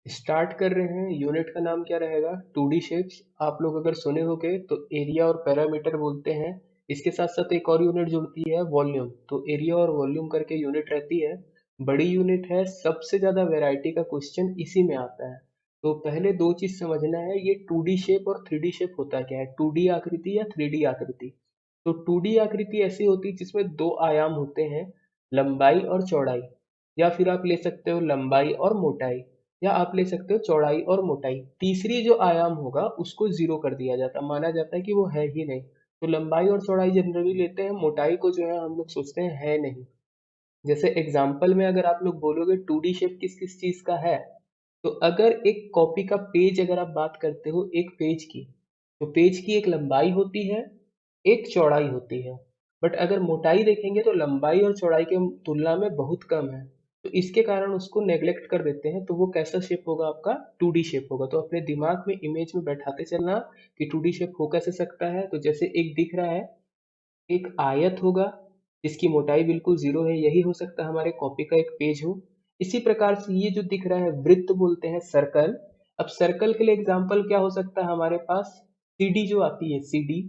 Start कर रहे हैं। यूनिट का नाम क्या रहेगा? 2D shapes. आप लोग अगर सुने होंगे तो एरिया और पैरामीटर बोलते हैं। इसके साथ साथ एक और यूनिट जुड़ती है, वॉल्यूम। तो एरिया और वॉल्यूम करके यूनिट रहती है। बड़ी यूनिट है, सबसे ज्यादा वैरायटी का क्वेश्चन इसी में आता है। तो पहले दो चीज समझना है, ये 2D शेप और 3D शेप होता क्या है, 2D आकृति या 3D आकृति। तो 2D आकृति ऐसी होती है जिसमें दो आयाम होते हैं, लंबाई और चौड़ाई। या फिर आप ले सकते हो लंबाई और मोटाई, या आप ले सकते हो चौड़ाई और मोटाई। तीसरी जो आयाम होगा उसको जीरो कर दिया जाता है, माना जाता है कि वो है ही नहीं। तो लंबाई और चौड़ाई जनरली लेते हैं, मोटाई को जो है हम लोग सोचते हैं है नहीं। जैसे एग्जाम्पल में अगर आप लोग बोलोगे 2D शेप किस किस चीज का है, तो अगर एक कॉपी का पेज अगर आप बात करते हो एक पेज की, तो पेज की एक लंबाई होती है, एक चौड़ाई होती है। बट अगर मोटाई देखेंगे तो लंबाई और चौड़ाई के तुलना में बहुत कम है। तो इसके कारण उसको नेग्लेक्ट कर देते हैं। तो वो कैसा शेप होगा आपका? 2D शेप होगा। तो अपने दिमाग में इमेज में बैठाते चलना कि 2D शेप हो कैसे सकता है। तो जैसे एक दिख रहा है, एक आयत होगा जिसकी मोटाई बिल्कुल जीरो है, यही हो सकता है हमारे कॉपी का एक पेज हो। इसी प्रकार से ये जो दिख रहा है वृत्त बोलते हैं, सर्कल। अब सर्कल के लिए एग्जाम्पल क्या हो सकता है हमारे पास? सीडी जो आती है, सीडी।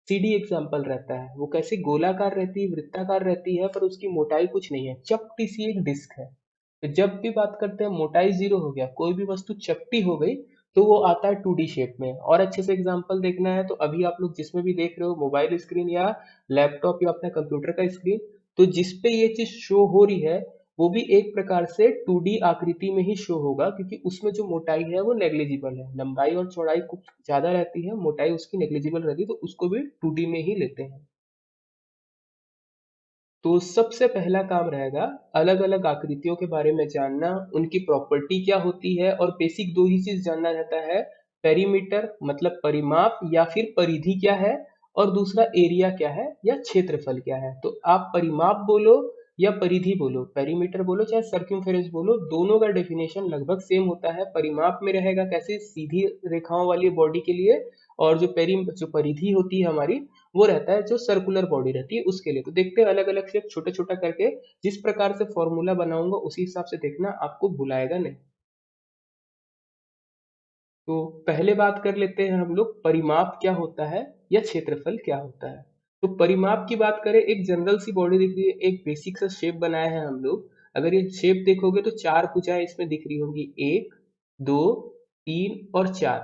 सीडी एग्जाम्पल रहता है। वो कैसे गोलाकार रहती है, वृत्ताकार रहती है, पर उसकी मोटाई कुछ नहीं है, चपटी सी एक डिस्क है। तो जब भी बात करते हैं मोटाई जीरो हो गया, कोई भी वस्तु चपटी हो गई, तो वो आता है 2D शेप में। और अच्छे से एग्जांपल देखना है तो अभी आप लोग जिसमें भी देख रहे हो, मोबाइल स्क्रीन या लैपटॉप या अपने कंप्यूटर का स्क्रीन, तो जिस पे ये चीज शो हो रही है वो भी एक प्रकार से 2D आकृति में ही शो होगा, क्योंकि उसमें जो मोटाई है वो नेग्लिजिबल है। लंबाई और चौड़ाई कुछ ज्यादा रहती है, मोटाई उसकी नेग्लिजिबल रहती है, तो उसको भी 2D में ही लेते हैं। तो सबसे पहला काम रहेगा अलग अलग आकृतियों के बारे में जानना, उनकी प्रॉपर्टी क्या होती है। और बेसिक दो ही चीज जानना रहता है, पेरीमीटर मतलब परिमाप या फिर परिधि क्या है, और दूसरा एरिया क्या है या क्षेत्रफल क्या है। तो आप परिमाप बोलो या परिधि बोलो, पेरीमीटर बोलो चाहे सर्क्यूमफेरेंस बोलो, दोनों का डेफिनेशन लगभग सेम होता है। परिमाप में रहेगा कैसे, सीधी रेखाओं वाली बॉडी के लिए, और जो परिधि होती है हमारी, वो रहता है जो सर्कुलर बॉडी रहती है उसके लिए। तो देखते हैं अलग अलग शेप छोटा छोटा करके, जिस प्रकार से फॉर्मूला बनाऊंगा उसी हिसाब से देखना, आपको भुलाएगा नहीं। तो पहले बात कर लेते हैं हम लोग, परिमाप क्या होता है या क्षेत्रफल क्या होता है। तो परिमाप की बात करें, एक जनरल सी बॉडी दिख रही है, एक बेसिक सा शेप बनाया है हम लोग। अगर ये शेप देखोगे तो चार भुजाएं इसमें दिख रही होंगी, एक, दो, तीन और चार।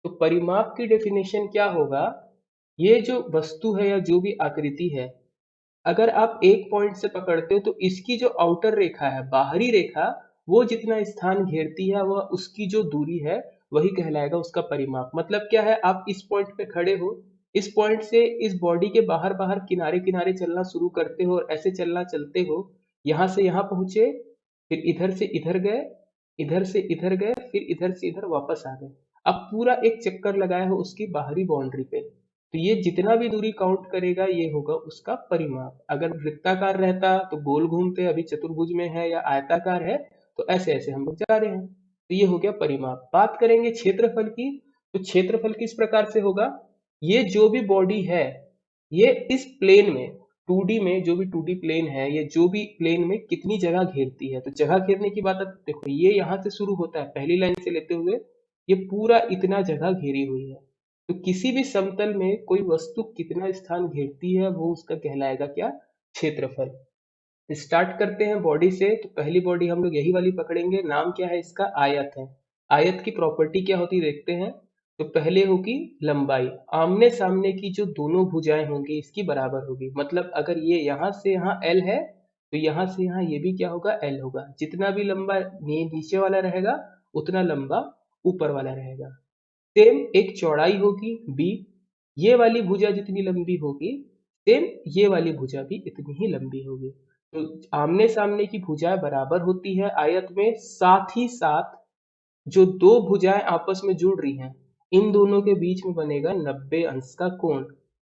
तो परिमाप की डेफिनेशन क्या होगा? ये जो वस्तु है या जो भी आकृति है, अगर आप एक पॉइंट से पकड़ते हो तो इसकी जो आउटर रेखा है, बाहरी रेखा, वो जितना स्थान घेरती है, वह उसकी जो दूरी है वही कहलाएगा उसका परिमाप। मतलब क्या है, आप इस पॉइंट पे खड़े हो, इस पॉइंट से इस बॉडी के बाहर बाहर किनारे किनारे चलना शुरू करते हो, और ऐसे चलना चलते हो, यहाँ से यहाँ पहुंचे, फिर इधर से इधर गए, इधर से इधर गए, फिर इधर से इधर वापस आ गए। अब पूरा एक चक्कर लगाए हो उसकी बाहरी बाउंड्री पे। तो ये जितना भी दूरी काउंट करेगा ये होगा उसका परिमाप। अगर वृत्ताकार रहता तो गोल घूमते, अभी चतुर्भुज में है या आयताकार है तो ऐसे ऐसे हम लोग जा रहे हैं। तो ये हो गया परिमाप। बात करेंगे क्षेत्रफल की, तो क्षेत्रफल किस प्रकार से होगा? ये जो भी बॉडी है, ये इस प्लेन में, 2D में जो भी 2D प्लेन है, ये जो भी प्लेन में कितनी जगह घेरती है। तो जगह घेरने की बात अब देखो, ये यहाँ से शुरू होता है पहली लाइन से लेते हुए, ये पूरा इतना जगह घेरी हुई है। तो किसी भी समतल में कोई वस्तु कितना स्थान घेरती है वो उसका कहलाएगा क्या? क्षेत्रफल। स्टार्ट करते हैं बॉडी से। तो पहली बॉडी हम लोग यही वाली पकड़ेंगे, नाम क्या है इसका? आयत है। आयत की प्रॉपर्टी क्या होती है देखते हैं। तो पहले होगी लंबाई, आमने सामने की जो दोनों भुजाएं होंगी इसकी बराबर होगी। मतलब अगर ये यहाँ से यहाँ L है, तो यहाँ से यहाँ ये भी क्या होगा? L होगा। जितना भी लंबा नीचे वाला रहेगा उतना लंबा ऊपर वाला रहेगा। सेम एक चौड़ाई होगी B, ये वाली भुजा जितनी लंबी होगी, सेम ये वाली भुजा भी इतनी ही लंबी होगी। तो आमने सामने की भुजाएं बराबर होती है आयत में, साथ ही साथ जो दो भुजाएं आपस में जुड़ रही हैं, इन दोनों के बीच में बनेगा 90 अंश का कोण।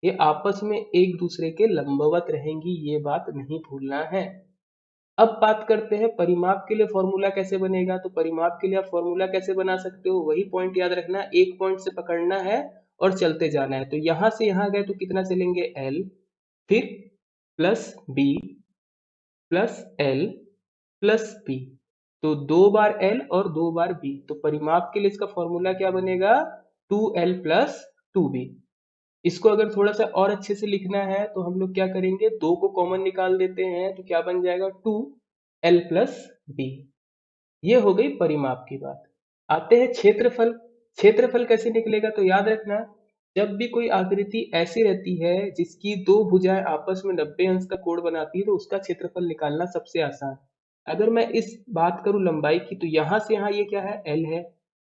ये आपस में एक दूसरे के लंबवत रहेंगी, ये बात नहीं भूलना है। अब बात करते हैं परिमाप के लिए फॉर्मूला कैसे बनेगा। तो परिमाप के लिए आप फॉर्मूला कैसे बना सकते हो, वही पॉइंट याद रखना, एक पॉइंट से पकड़ना है और चलते जाना है। तो यहां से यहां गए तो कितना चलेंगे? L, फिर plus B, plus L, plus B। तो 2 बार एल और 2 बार बी, तो परिमाप के लिए इसका फॉर्मूला क्या बनेगा, 2l प्लस 2b। इसको अगर थोड़ा सा और अच्छे से लिखना है तो हम लोग क्या करेंगे, 2 को कॉमन निकाल देते हैं, तो क्या बन जाएगा, 2l प्लस बी। ये हो गई परिमाप की बात। आते हैं क्षेत्रफल। क्षेत्रफल कैसे निकलेगा, तो याद रखना, जब भी कोई आकृति ऐसी रहती है जिसकी दो भुजाएं आपस में 90 अंश का कोण बनाती है तो उसका क्षेत्रफल निकालना सबसे आसान। अगर मैं इस बात करूं लंबाई की, तो यहां से यहां ये क्या है, एल है।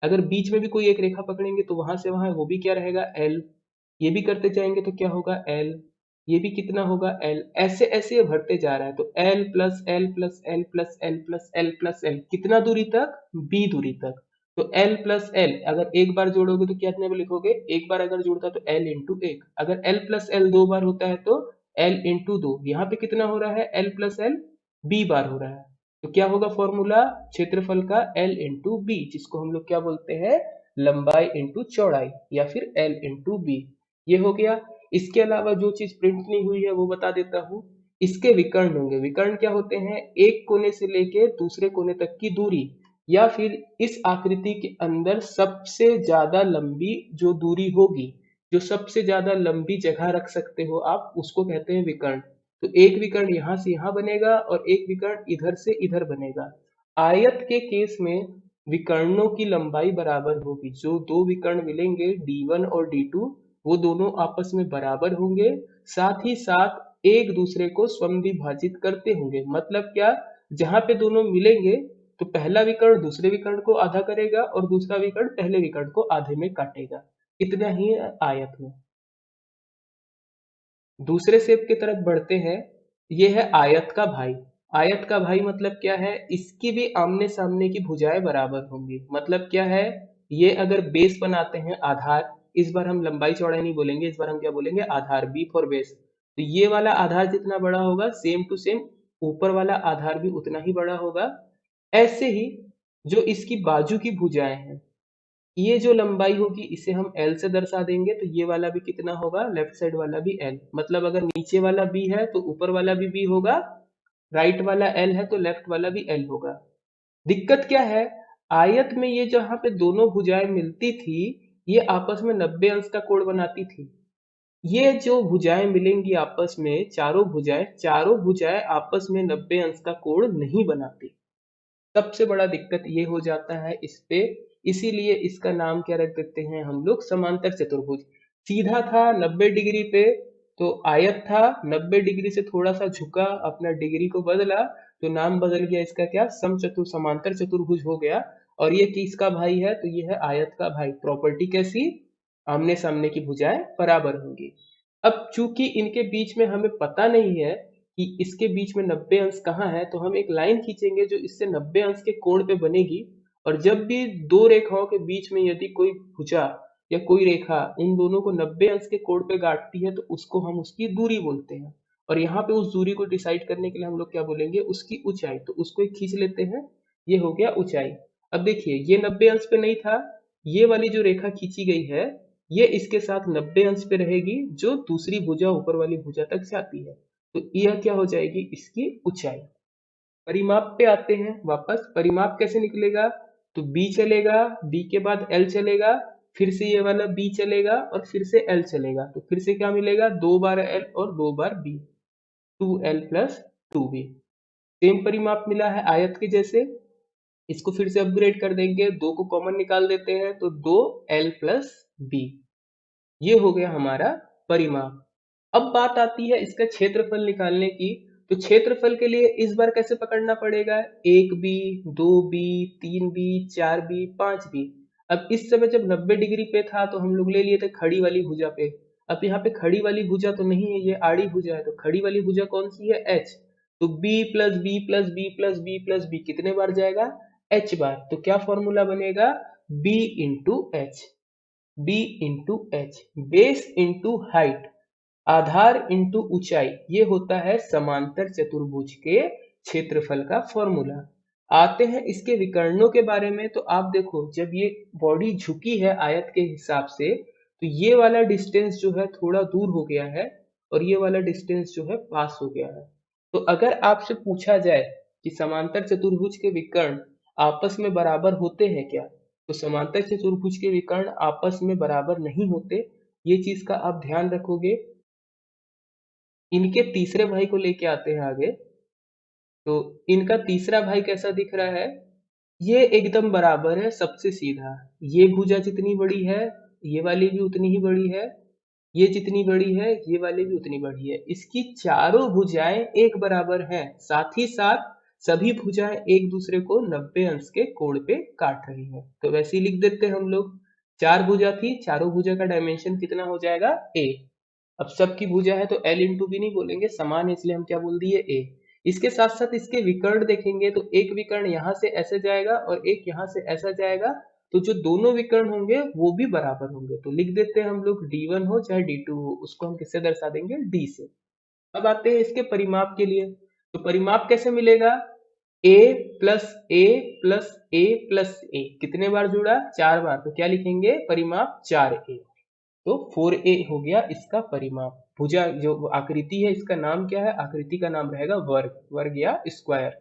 अगर बीच में भी कोई एक रेखा पकड़ेंगे तो वहां से वहां वो भी क्या रहेगा, एल। ये भी करते जाएंगे तो क्या होगा, एल। ये भी कितना होगा, एल। ऐसे ऐसे ये बढ़ते जा रहा है, तो L plus L plus L plus L plus L plus L, कितना दूरी तक, बी दूरी तक। तो एल प्लस एल अगर एक बार जोड़ोगे तो क्या इतने में लिखोगे, एक बार अगर जुड़ता तो एल इंटू एक। अगर एल प्लस एल 2 बार होता है तो एल इंटू 2। यहाँ पे कितना हो रहा है, एल प्लस एल बी बार हो रहा है। तो क्या होगा फॉर्मूला क्षेत्रफल का, एल इंटू बी, जिसको हम लोग क्या बोलते हैं, लंबाई इंटू चौड़ाई, या फिर एल इंटू बी। ये हो गया। इसके अलावा जो चीज प्रिंट नहीं हुई है वो बता देता हूँ। इसके विकर्ण होंगे। विकर्ण क्या होते हैं, एक कोने से लेके दूसरे कोने तक की दूरी, या फिर इस आकृति के अंदर सबसे ज्यादा लंबी जो दूरी होगी, जो सबसे ज्यादा लंबी जगह रख सकते हो आप, उसको कहते हैं विकर्ण। तो एक विकर्ण यहाँ से यहाँ बनेगा और एक विकर्ण इधर से इधर बनेगा। आयत के केस में विकर्णों की लंबाई बराबर होगी। जो दो विकर्ण मिलेंगे D1 और D2, वो दोनों आपस में बराबर होंगे, साथ ही साथ एक दूसरे को समद्विभाजित करते होंगे। मतलब क्या, जहां पे दोनों मिलेंगे तो पहला विकर्ण दूसरे विकर्ण को आधा करेगा और दूसरा विकर्ण पहले विकर्ण को आधे में काटेगा। इतना ही आयत में। दूसरे शेप की तरफ बढ़ते हैं। ये है आयत का भाई। आयत का भाई मतलब क्या है, इसकी भी आमने सामने की भुजाएं बराबर होंगी। मतलब क्या है, ये अगर बेस बनाते हैं, आधार, इस बार हम लंबाई चौड़ाई नहीं बोलेंगे, इस बार हम क्या बोलेंगे, आधार, बी फॉर बेस। तो ये वाला आधार जितना बड़ा होगा, सेम टू सेम ऊपर वाला आधार भी उतना ही बड़ा होगा। ऐसे ही जो इसकी बाजू की भुजाएं हैं, ये जो लंबाई होगी इसे हम एल से दर्शा देंगे, तो ये वाला भी कितना होगा, लेफ्ट साइड वाला भी एल। मतलब अगर नीचे वाला बी है तो ऊपर वाला भी बी होगा, राइट वाला एल है तो लेफ्ट वाला भी एल होगा। दिक्कत क्या है, आयत में ये जहां पे दोनों भुजाएं मिलती थी, ये आपस में 90 अंश का कोण बनाती थी। ये जो भुजाएं मिलेंगी आपस में, चारों भुजाएं आपस में 90 अंश का कोण नहीं बनाती। सबसे बड़ा दिक्कत ये हो जाता है इस पे। इसीलिए इसका नाम क्या रख देते हैं हम लोग, समांतर चतुर्भुज। सीधा था 90 डिग्री पे, तो आयत था, 90 डिग्री से थोड़ा सा झुका, अपना डिग्री को बदला, तो नाम बदल गया इसका, क्या, समांतर चतुर्भुज हो गया। और ये किसका भाई है, तो ये है आयत का भाई। प्रॉपर्टी कैसी, आमने सामने की भुजाएं बराबर होंगी। अब चूंकि इनके बीच में हमें पता नहीं है कि इसके बीच में 90 अंश कहाँ है, तो हम एक लाइन खींचेंगे जो इससे 90 अंश के कोण पे बनेगी। और जब भी दो रेखाओं के बीच में यदि कोई भुजा या कोई रेखा उन दोनों को 90 अंश के कोण पे काटती है, तो उसको हम उसकी दूरी बोलते हैं। और यहाँ पे उस दूरी को डिसाइड करने के लिए हम लोग क्या बोलेंगे, उसकी ऊंचाई। तो उसको एक खींच लेते हैं, ये हो गया ऊंचाई। अब देखिए, ये 90 अंश पे नहीं था, ये वाली जो रेखा खींची गई है, ये इसके साथ 90 अंश पे रहेगी, जो दूसरी भुजा ऊपर वाली भुजा तक जाती है। तो यह क्या हो जाएगी, इसकी ऊंचाई। परिमाप पे आते हैं वापस। परिमाप कैसे निकलेगा, तो बी चलेगा, बी के बाद एल चलेगा, फिर से ये वाला बी चलेगा और फिर से एल चलेगा। तो फिर से क्या मिलेगा, 2 बार एल और 2 बार B, 2l plus 2b। Same परिमाप मिला है आयत के जैसे। इसको फिर से अपग्रेड कर देंगे, 2 को कॉमन निकाल देते हैं, तो 2l प्लस बी। ये हो गया हमारा परिमाप। अब बात आती है इसका क्षेत्रफल निकालने की। तो क्षेत्रफल के लिए इस बार कैसे पकड़ना पड़ेगा, 1b, 2b, 3b, 4b, 5b। अब इस समय जब 90 डिग्री पे था तो हम लोग ले लिए थे खड़ी वाली भुजा पे। अब यहाँ पे खड़ी वाली भुजा तो नहीं है, ये आड़ी भुजा है। तो खड़ी वाली भुजा कौन सी है, h। तो b plus B plus B plus B plus B कितने बार जाएगा, h बार। तो क्या फॉर्मूला बनेगा, b into H. B into H, base into height, आधार इंटू ऊंचाई, ये होता है समांतर चतुर्भुज के क्षेत्रफल का फॉर्मूला। आते हैं इसके विकर्णों के बारे में। तो आप देखो, जब ये बॉडी झुकी है आयत के हिसाब से, तो ये वाला डिस्टेंस जो है थोड़ा दूर हो गया है और ये वाला डिस्टेंस जो है पास हो गया है। तो अगर आपसे पूछा जाए कि समांतर चतुर्भुज के विकर्ण आपस में बराबर होते हैं क्या? तो समांतर चतुर्भुज के विकर्ण आपस में बराबर नहीं होते, ये चीज का आप ध्यान रखोगे। इनके तीसरे भाई को लेके आते हैं आगे। तो इनका तीसरा भाई कैसा दिख रहा है? ये एकदम बराबर है, सबसे सीधा। ये भुजा जितनी बड़ी है, ये वाली भी उतनी ही बड़ी है। ये जितनी बड़ी है, ये वाली भी उतनी बड़ी है। इसकी चारों भुजाएं एक बराबर हैं, साथ ही साथ सभी भुजाएं एक दूसरे को 90 अंश के कोण पे काट रही हैं। तो वैसे ही लिख देते हैं हम लोग। चार भुजा थी, चारों भुजा का डायमेंशन कितना हो जाएगा? ए। अब सबकी भुजा है तो एल इंटू भी नहीं बोलेंगे, समान है इसलिए हम क्या बोल दिए? ए। इसके साथ साथ इसके विकर्ण देखेंगे तो एक विकर्ण यहाँ से ऐसे जाएगा और एक यहाँ से ऐसा जाएगा। तो जो दोनों विकर्ण होंगे वो भी बराबर होंगे। तो लिख देते हैं हम लोग D1 हो चाहे D2 हो, उसको हम किससे दर्शा देंगे? D से। अब आते हैं इसके परिमाप के लिए। तो परिमाप कैसे मिलेगा? A plus A plus A plus A. कितने बार जुड़ा? 4 बार। तो क्या लिखेंगे? परिमाप 4A। तो 4A हो गया इसका परिमाप। भुजा जो आकृति है इसका नाम क्या है? आकृति का नाम रहेगा वर्ग, वर्ग या स्क्वायर।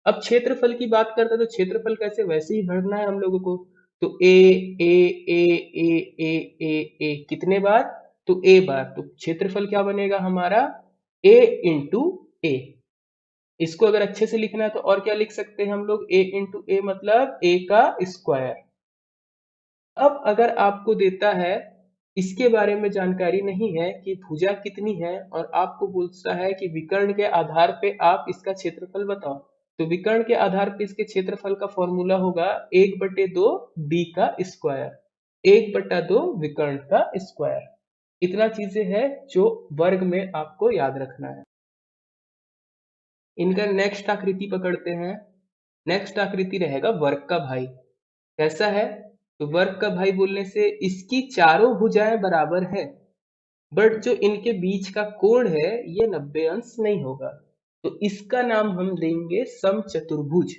अब क्षेत्रफल की बात करते हैं तो क्षेत्रफल कैसे? वैसे ही भरना है हम लोगों को। तो ए ए ए ए ए ए कितने बार? तो ए बार। तो क्षेत्रफल क्या बनेगा हमारा? ए इंटू ए। इसको अगर अच्छे से लिखना है तो और क्या लिख सकते हैं हम लोग? ए इंटू ए मतलब ए का स्क्वायर। अब अगर आपको देता है, इसके बारे में जानकारी नहीं है कि भुजा कितनी है और आपको बोलता है कि विकर्ण के आधार पे आप इसका क्षेत्रफल बताओ, तो विकर्ण के आधार पे इसके क्षेत्रफल का फॉर्मूला होगा 1/2 डी का स्क्वायर। 1/2 विकर्ण का स्क्वायर। इतना चीजें हैं जो वर्ग में आपको याद रखना है। इनका नेक्स्ट आकृति पकड़ते हैं। नेक्स्ट आकृति रहेगा वर्ग का भाई। कैसा है? तो वर्ग का भाई बोलने से इसकी चारों भुजाएं बराबर है, बट जो इनके बीच का कोण है ये 90 अंश नहीं होगा। तो इसका नाम हम देंगे समचतुर्भुज।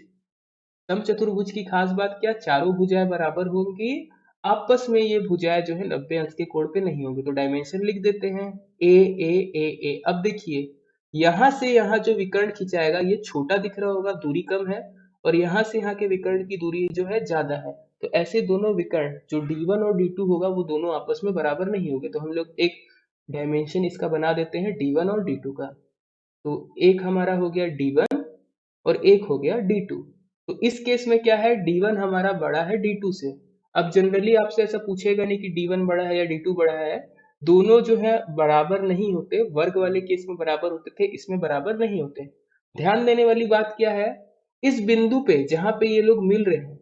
समचतुर्भुज की खास बात क्या? चारों भुजाएं बराबर होंगी, आपस में ये भुजाएं जो है 90 अंश के कोण पे नहीं होंगी। तो डायमेंशन लिख देते हैं ए ए ए ए। अब देखिए, यहां से यहाँ जो विकर्ण खिंचाएगा ये छोटा दिख रहा होगा, दूरी कम है, और यहाँ से यहाँ के विकर्ण की दूरी जो है ज्यादा है। तो ऐसे दोनों विकर्ण जो D1 और D2 होगा वो दोनों आपस में बराबर नहीं होंगे। तो हम लोग एक डायमेंशन इसका बना देते हैं D1 और D2 का। तो एक हमारा हो गया D1 और एक हो गया D2। तो इस केस में क्या है? D1 हमारा बड़ा है D2 से। अब जनरली आपसे ऐसा पूछेगा नहीं कि D1 बड़ा है या D2 बड़ा है। दोनों जो है बराबर नहीं होते। वर्ग वाले केस में बराबर होते थे, इसमें बराबर नहीं होते। ध्यान देने वाली बात क्या है? इस बिंदु पे जहां पे ये लोग मिल रहे हैं,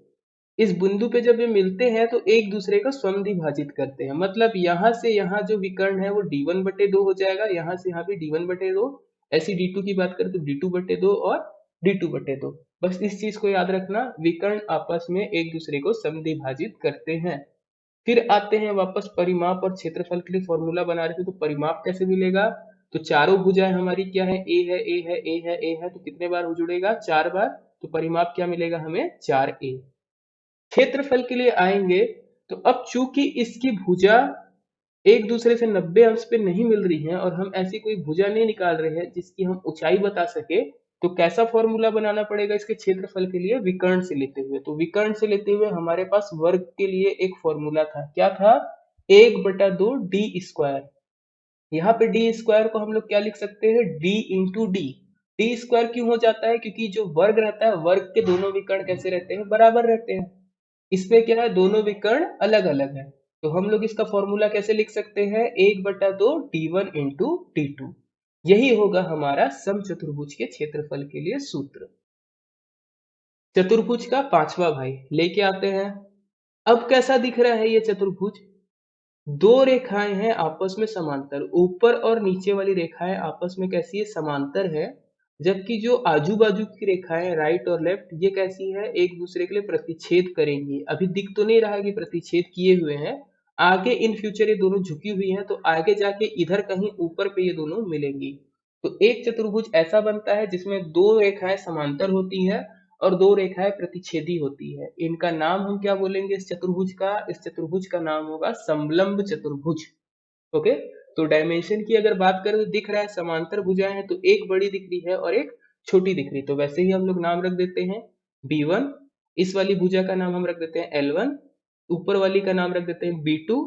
इस बिंदु पे जब ये मिलते हैं तो एक दूसरे का समद्विभाजित करते हैं। मतलब यहाँ से यहाँ जो विकर्ण है वो D1/2 हो जाएगा, यहाँ से यहाँ भी D1/2। ऐसी D2 की बात करें तो D2/2 और D2/2। बस इस चीज को याद रखना, विकर्ण आपस में एक दूसरे को समद्विभाजित करते हैं। फिर आते हैं वापस परिमाप और क्षेत्रफल के लिए फॉर्मूला बना रहे थे। तो परिमाप कैसे मिलेगा? तो चारों भुजाएं हमारी क्या है? ए है ए है ए है ए है। तो कितने बार हो जुड़ेगा? 4 बार। तो परिमाप क्या मिलेगा हमें? 4A। क्षेत्रफल के लिए आएंगे तो अब चूंकि इसकी भुजा एक दूसरे से 90 अंश पे नहीं मिल रही है और हम ऐसी कोई भुजा नहीं निकाल रहे हैं जिसकी हम ऊंचाई बता सके, तो कैसा फॉर्मूला बनाना पड़ेगा इसके क्षेत्रफल के लिए? विकर्ण से लेते हुए। तो विकर्ण से लेते हुए हमारे पास वर्ग के लिए एक फॉर्मूला था। क्या था? 1/2 डी स्क्वायर। यहाँ पे डी स्क्वायर को हम लोग क्या लिख सकते हैं? D into D. D square क्यों हो जाता है? क्योंकि जो वर्ग रहता है, वर्ग के दोनों विकर्ण कैसे रहते हैं? बराबर रहते हैं। इसमें क्या है? दोनों विकर्ण अलग अलग है। तो हम लोग इसका फॉर्मूला कैसे लिख सकते हैं? 1/2 D1 इंटू D2। यही होगा हमारा समचतुर्भुज के क्षेत्रफल के लिए सूत्र। चतुर्भुज का पांचवा भाई लेके आते हैं। अब कैसा दिख रहा है ये चतुर्भुज? दो रेखाएं हैं आपस में समांतर, ऊपर और नीचे वाली रेखाएं आपस में कैसी है? समांतर है। जबकि जो आजू बाजू की रेखाएं राइट और लेफ्ट ये कैसी है? एक दूसरे के लिए प्रतिच्छेद करेंगी। अभी दिख तो नहीं रहा कि प्रतिच्छेद किए हुए हैं, आगे इन फ्यूचर ये दोनों झुकी हुई हैं, तो आगे जाके इधर कहीं ऊपर पे ये दोनों मिलेंगी। तो एक चतुर्भुज ऐसा बनता है जिसमें दो रेखाएं समांतर होती है और दो रेखाएं प्रतिच्छेदी होती है। इनका नाम हम क्या बोलेंगे इस चतुर्भुज का? इस चतुर्भुज का नाम होगा समलंब चतुर्भुज। ओके। तो डायमेंशन की अगर बात करें तो दिख रहा है समांतर भुजाएं हैं, तो एक बड़ी दिख रही है और एक छोटी दिख रही है। तो वैसे ही हम लोग नाम रख देते हैं B1 इस वाली भुजा का नाम हम रख देते हैं L1, ऊपर वाली का नाम रख देते हैं B2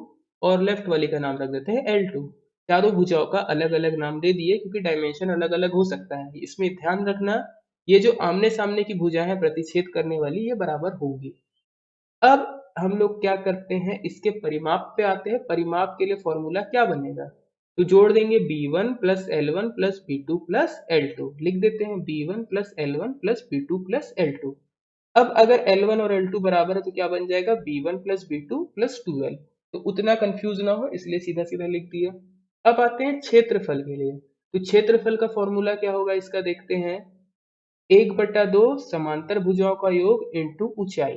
और लेफ्ट वाली का नाम रख देते हैं L2। चारों भुजाओं का अलग अलग नाम दे दिए क्योंकि डायमेंशन अलग अलग हो सकता है। इसमें ध्यान रखना ये जो आमने सामने की भुजा है प्रतिच्छेद करने वाली ये बराबर होगी। अब हम लोग क्या करते हैं, इसके परिमाप पे आते हैं। परिमाप के लिए फॉर्मूला क्या बनेगा, तो जोड़ देंगे b1 plus L1 plus बी2 plus L two, लिख देते हैं b1 plus L1 plus बी2 plus L two. अब अगर L1 और L2 बराबर है तो क्या बन जाएगा, B1 plus B2 plus 2L। तो उतना कंफ्यूज ना हो इसलिए सीधा सीधा लिख दिया। अब आते हैं क्षेत्रफल के लिए। तो क्षेत्रफल का फॉर्मूला क्या होगा इसका देखते हैं, 1/2 समांतर भुजाओं का योग इंटू ऊंचाई।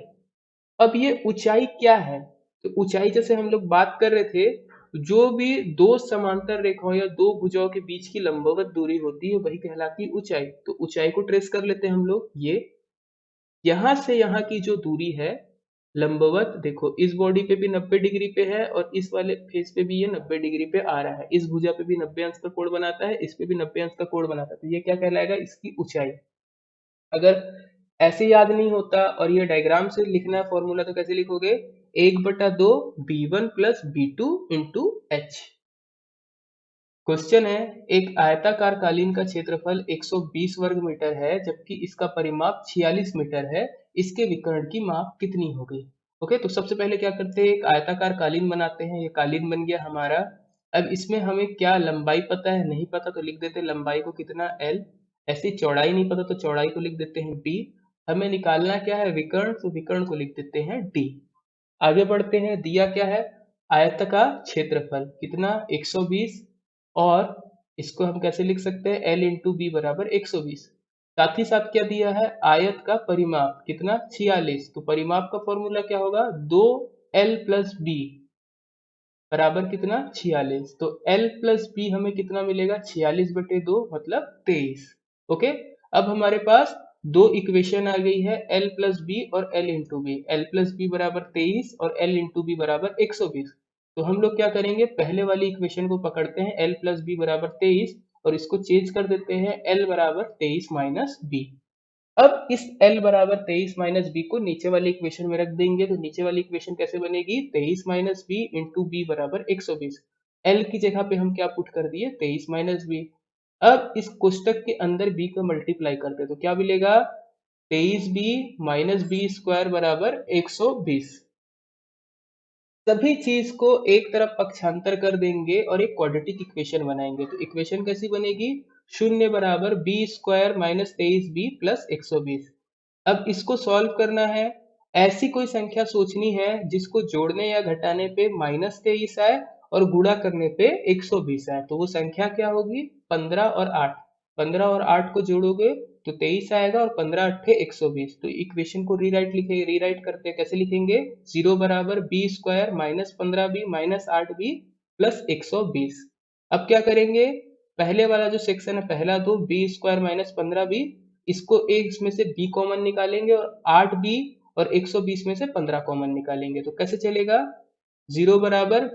अब ये ऊंचाई क्या है, तो ऊंचाई जैसे हम लोग बात कर रहे थे, जो भी दो समांतर रेखाओं या दो भुजाओं के बीच की लंबवत दूरी होती है वही कहलाती है ऊंचाई। तो ऊंचाई को ट्रेस कर लेते हैं हम लोग। ये यहाँ से यहाँ की जो दूरी है लंबवत, देखो इस बॉडी पे भी 90 डिग्री पे है और इस वाले फेस पे भी ये 90 डिग्री पे आ रहा है। इस भुजा पे भी 90 अंश का कोण बनाता है, इस पे भी 90 अंश का कोण बनाता है। तो ये क्या कहलाएगा, इसकी ऊंचाई। अगर ऐसे याद नहीं होता और ये डायग्राम से लिखना है फॉर्मूला तो कैसे लिखोगे, 1/2 B1 plus B2 into H. Question है, एक आयताकार कालीन का क्षेत्रफल 120 वर्ग मीटर है जबकि इसका परिमाप 46 मीटर है, इसके विकर्ण की माप कितनी होगी। ओके, तो सबसे पहले क्या करते हैं, एक आयताकार कालीन बनाते हैं। ये कालीन बन गया हमारा। अब इसमें हमें क्या लंबाई पता है, नहीं पता तो लिख देते हैं लंबाई को कितना L। ऐसी चौड़ाई नहीं पता तो चौड़ाई को लिख देते हैं D। हमें निकालना क्या है विकर्ण, तो विकर्ण को लिख देते हैं D। आगे बढ़ते हैं, दिया क्या है, आयत का क्षेत्रफल कितना 120, और इसको हम कैसे लिख सकते हैं, L इंटू बी बराबर 120। साथ ही साथ क्या दिया है, आयत का परिमाप कितना 46। तो परिमाप का फॉर्मूला क्या होगा, 2L प्लस बी बराबर कितना 46। तो L प्लस बी हमें कितना मिलेगा, 46/2 मतलब 23। ओके, अब हमारे पास दो इक्वेशन आ गई है, L प्लस बी और L into B. L plus B बराबर 23 और L इंटू बी बराबर 120। तो हम लोग क्या करेंगे, पहले वाली इक्वेशन को पकड़ते हैं, L प्लस बी बराबर 23, और इसको चेंज कर देते हैं L बराबर 23 माइनस बी। अब इस L बराबर 23 माइनस बी को नीचे वाली इक्वेशन में रख देंगे। तो नीचे वाली इक्वेशन कैसे बनेगी, 23 माइनस बी इंटू बी बराबर 120। L की जगह पे हम क्या पुट कर दिए, 23 माइनस बी। अब इस कोष्टक के अंदर b को मल्टीप्लाई करते हैं तो क्या मिलेगा, 23b माइनस बी स्क्वायर बराबर 120। सभी चीज को एक तरफ पक्षांतर कर देंगे और एक क्वाड्रेटिक इक्वेशन बनाएंगे। तो इक्वेशन कैसी बनेगी, शून्य बराबर B square minus 23b plus 120। अब इसको सॉल्व करना है। ऐसी कोई संख्या सोचनी है जिसको जोड़ने या घटाने पे -23 आए और गुणा करने पे 120 आए। तो वो संख्या क्या होगी, 15 और 8। 15 और 8 को जोड़ोगे तो 23 आएगा और 15 अट्ठे 120। तो इक्वेशन को रीराइट करते हैं, कैसे लिखेंगे, 0 बराबर B square minus 15b minus 8b plus 120। अब क्या करेंगे, पहले वाला जो सेक्शन है पहला दो बी स्क्वायर माइनस 15b, इसको एक इसमें से b कॉमन निकालेंगे और 8b और 120 में से 15 कॉमन निकालेंगे। तो कैसे चलेगा, 0 बराबर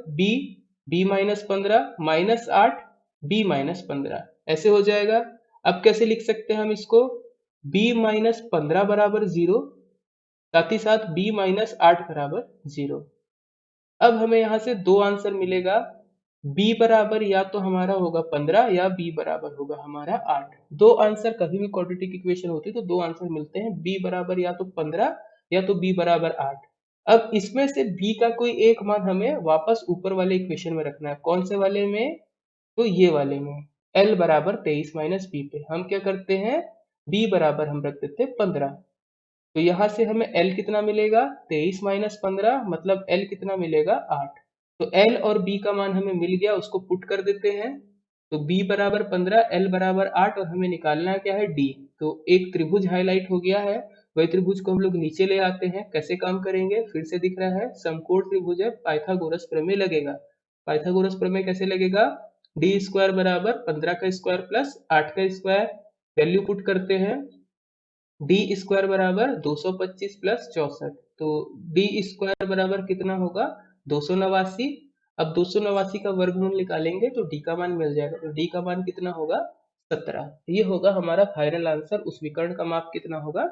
b minus 15 minus 8 b minus 15, ऐसे हो जाएगा। अब कैसे लिख सकते हैं हम इसको, b माइनस 15 बराबर 0, साथ ही साथ b माइनस 8 बराबर 0। अब हमें यहाँ से दो आंसर मिलेगा, b बराबर या तो हमारा होगा 15 या b बराबर होगा हमारा 8। दो आंसर कभी भी क्वाड्रेटिक इक्वेशन होती है तो दो आंसर मिलते हैं, b बराबर या तो 15 या तो b बराबर 8। अब इसमें से b का कोई एक मान हमें वापस ऊपर वाले इक्वेशन में रखना है। कौन से वाले में, तो ये वाले में, L बराबर 23 माइनस बी पे हम क्या करते हैं, b बराबर हम रख देते हैं 15। तो यहाँ से हमें L कितना मिलेगा, 23 माइनस 15 मतलब L कितना मिलेगा 8। तो L और B का मान हमें मिल गया, उसको पुट कर देते हैं। तो B बराबर 15, L बराबर 8 और हमें निकालना क्या है D। तो एक त्रिभुज हाईलाइट हो गया है, वही त्रिभुज को हम लोग नीचे ले आते हैं। कैसे काम करेंगे, फिर से दिख रहा है, समकोण त्रिभुज है, पाइथागोरस प्रमेय लगेगा। पाइथागोरस प्रमेय कैसे लगेगा, डी स्क्वायर बराबर 15 का स्क्वायर प्लस 8 का स्क्वायर, वैल्यू पुट करते हैं, डी स्क्वायर बराबर 225 प्लस 64। तो डी स्क्वायर बराबर कितना होगा, 289। अब 289 का वर्गमूल निकालेंगे तो डी का मान मिल जाएगा। तो डी का मान कितना होगा, 17। ये होगा हमारा फाइनल आंसर। उस विकर्ण का माप कितना होगा,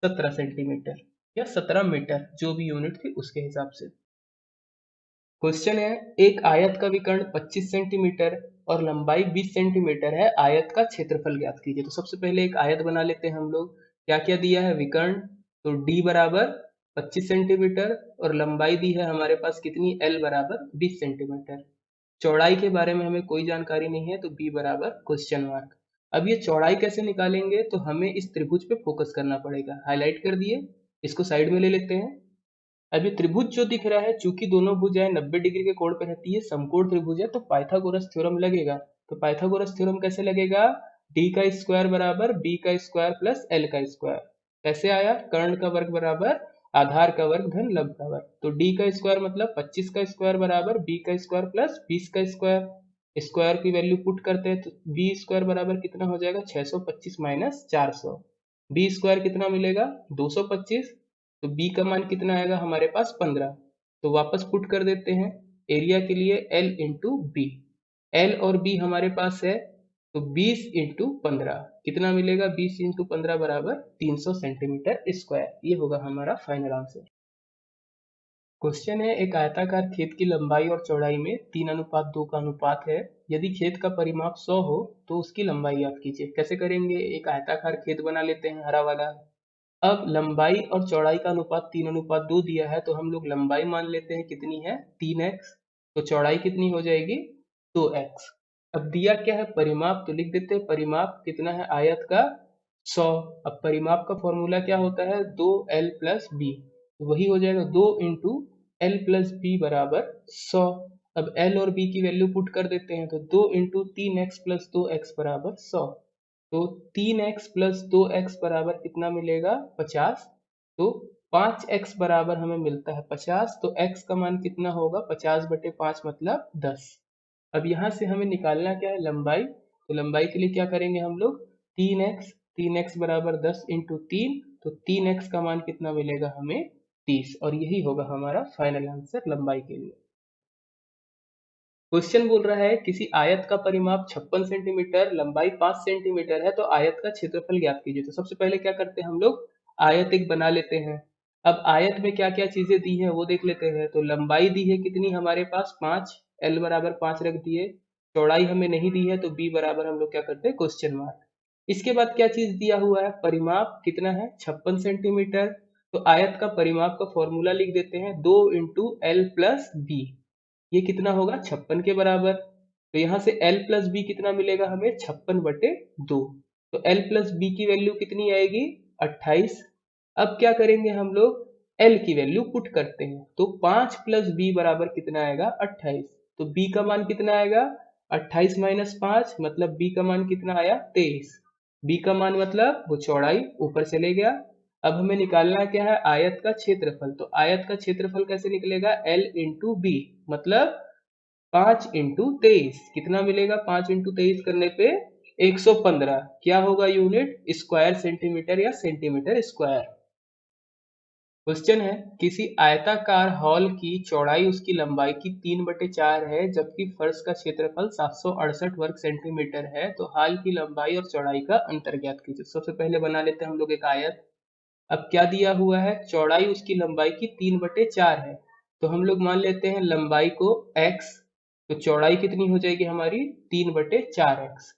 17 सेंटीमीटर। या 17 मीटर, जो भी यूनिट थी उसके हिसाब से। क्वेश्चन है, एक आयत का विकर्ण 25 सेंटीमीटर और लंबाई 20 सेंटीमीटर है, आयत का क्षेत्रफल ज्ञात कीजिए। तो सबसे पहले एक आयत बना लेते हैं हम लोग। क्या क्या दिया है? विकर्ण, तो d बराबर 25 सेंटीमीटर और लंबाई दी है हमारे पास कितनी? l बराबर 20 सेंटीमीटर। चौड़ाई के बारे में हमें कोई जानकारी नहीं है, तो b बराबर क्वेश्चन मार्क। अब ये चौड़ाई कैसे निकालेंगे? तो हमें इस त्रिभुज पे फोकस करना पड़ेगा। हाईलाइट कर दिए, इसको साइड में ले लेते हैं। अब ये त्रिभुज जो दिख रहा है, चूंकि दोनों भुजाएं 90 डिग्री के कोण पे रहती है, समकोण त्रिभुज है, तो पाइथागोरस थ्योरम लगेगा। तो पाइथागोरस थ्योरम कैसे लगेगा? डी का स्क्वायर बराबर बी का स्क्वायर प्लस एल का स्क्वायर। कैसे आया? कर्ण का वर्ग बराबर आधार का वर्ग धन लंब का वर्ग। तो डी का स्क्वायर मतलब 25 का स्क्वायर बराबर बी का स्क्वायर प्लस 20 का स्क्वायर। स्क्वायर की वैल्यू पुट करते हैं तो बी स्क्वायर बराबर कितना हो जाएगा? 625 माइनस 400। बी स्क्वायर कितना मिलेगा? 225। तो b का मान कितना आएगा हमारे पास? 15। तो वापस पुट कर देते हैं एरिया के लिए l इंटू बी। एल और b हमारे पास है, तो 20 इंटू 15 कितना मिलेगा? 20 इंटू 15 बराबर 300 सेंटीमीटर स्क्वायर। ये होगा हमारा फाइनल आंसर। क्वेश्चन है, एक आयताकार खेत की लंबाई और चौड़ाई में 3:2 का अनुपात है। यदि खेत का परिमाप 100 हो तो उसकी लंबाई ज्ञात कीजिए। कैसे करेंगे? एक आयताकार खेत बना लेते हैं, हरा वाला। अब लंबाई और चौड़ाई का अनुपात 3:2 दिया है, तो हम लोग लंबाई मान लेते हैं कितनी है? 3x। तो चौड़ाई कितनी हो जाएगी? 2x। अब दिया क्या है? परिमाप, तो लिख देते हैं परिमाप कितना है आयत का? 100। अब परिमाप का फॉर्मूला क्या होता है? 2l plus B. तो वही हो जाएगा 2 इंटू एल प्लस बी बराबर 100। अब l और b की वैल्यू पुट कर देते हैं, तो 2 इंटू 3x प्लस 2x बराबर 100। तो 3x प्लस 2x बराबर कितना मिलेगा? 50। तो 5x बराबर हमें मिलता है 50। तो x का मान कितना होगा? 50/5 मतलब 10। अब यहाँ से हमें निकालना क्या है? लंबाई। तो लंबाई के लिए क्या करेंगे हम लोग? 3x। 3x बराबर 10 इंटू 3। तो 3x का मान कितना मिलेगा हमें? 30। और यही होगा हमारा फाइनल आंसर लंबाई के लिए। क्वेश्चन बोल रहा है, किसी आयत का परिमाप 56 सेंटीमीटर, लंबाई 5 सेंटीमीटर है, तो आयत का क्षेत्रफल ज्ञात कीजिए। तो सबसे पहले क्या करते हैं हम लोग? आयत एक बना लेते हैं। अब आयत में क्या क्या चीजें दी है वो देख लेते हैं। तो लंबाई दी है कितनी हमारे पास? 5। एल बराबर 5 रख दिए। चौड़ाई हमें नहीं दी है, तो बी बराबर हम लोग क्या करते हैं? Question mark. इसके बाद क्या चीज दिया हुआ है? परिमाप कितना है? 56 सेंटीमीटर। तो आयत का परिमाप का फॉर्मूला लिख देते हैं, 2 इंटू एल प्लस बी। ये कितना होगा? 56 के बराबर। तो यहाँ से l प्लस बी कितना मिलेगा हमें? 56/2। तो l प्लस बी की वैल्यू कितनी आएगी? 28। अब क्या करेंगे हम लोग? l की वैल्यू पुट करते हैं, तो 5 प्लस बी बराबर कितना आएगा? 28। तो b का मान कितना आएगा? 28 माइनस 5 मतलब b का मान कितना आया? 23। b का मान मतलब वो चौड़ाई ऊपर चले गया। अब हमें निकालना क्या है? आयत का क्षेत्रफल। तो आयत का क्षेत्रफल कैसे निकलेगा? l इंटू बी मतलब 5 इंटू 23 कितना मिलेगा? 5 इंटू 23 करने पे 115। क्या होगा यूनिट? स्क्वायर सेंटीमीटर या सेंटीमीटर स्क्वायर। क्वेश्चन है, किसी आयताकार हॉल की चौड़ाई उसकी लंबाई की 3/4 है, जबकि फर्श का क्षेत्रफल 768 वर्ग सेंटीमीटर है, तो हॉल की लंबाई और चौड़ाई का अंतर ज्ञात कीजिए। सबसे पहले बना लेते हैं हम लोग एक आयत। अब क्या दिया हुआ है? चौड़ाई उसकी लंबाई की 3/4 है, तो हम लोग मान लेते हैं लंबाई को x। तो चौड़ाई कितनी हो जाएगी हमारी? 3/4x।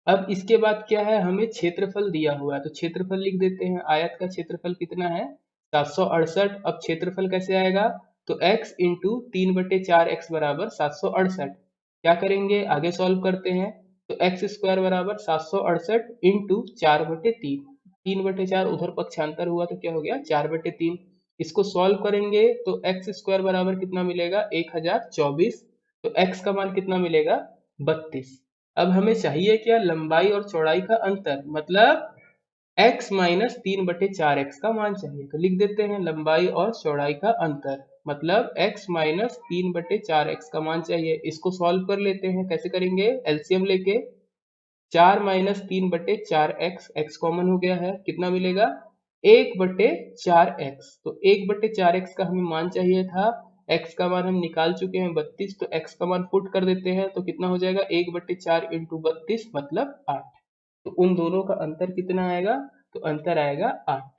अब इसके बाद क्या है? हमें क्षेत्रफल दिया हुआ है, तो क्षेत्रफल लिख देते हैं। आयत का क्षेत्रफल कितना है? 768। अब क्षेत्रफल कैसे आएगा? तो x इंटू 3/4x बराबर 768। क्या करेंगे? आगे सॉल्व करते हैं। तो एक्स स्क्वायर बराबर 768 इंटू 4/3। 3/4 उधर पक्षांतर हुआ तो क्या हो गया? 4/3। इसको सॉल्व करेंगे तो एक्स स्क्वायर बराबर कितना मिलेगा? 1024। तो x का मान कितना मिलेगा? 32। अब हमें चाहिए क्या? लंबाई और चौड़ाई का अंतर, मतलब x माइनस 3/4x का मान चाहिए। तो लिख देते हैं लंबाई और चौड़ाई का अंतर, मतलब x माइनस 3/4x का मान चाहिए। इसको सॉल्व कर लेते हैं। कैसे करेंगे? एलसीएम लेके 4 माइनस 3/4x, x कॉमन हो गया है, कितना मिलेगा? 1/4x। तो 1/4x का हमें मान चाहिए था, x का मान हम निकाल चुके हैं 32। तो x का मान पुट कर देते हैं, तो कितना हो जाएगा? 1/4 इंटू 32 मतलब 8। तो उन दोनों का अंतर कितना आएगा? तो अंतर आएगा 8।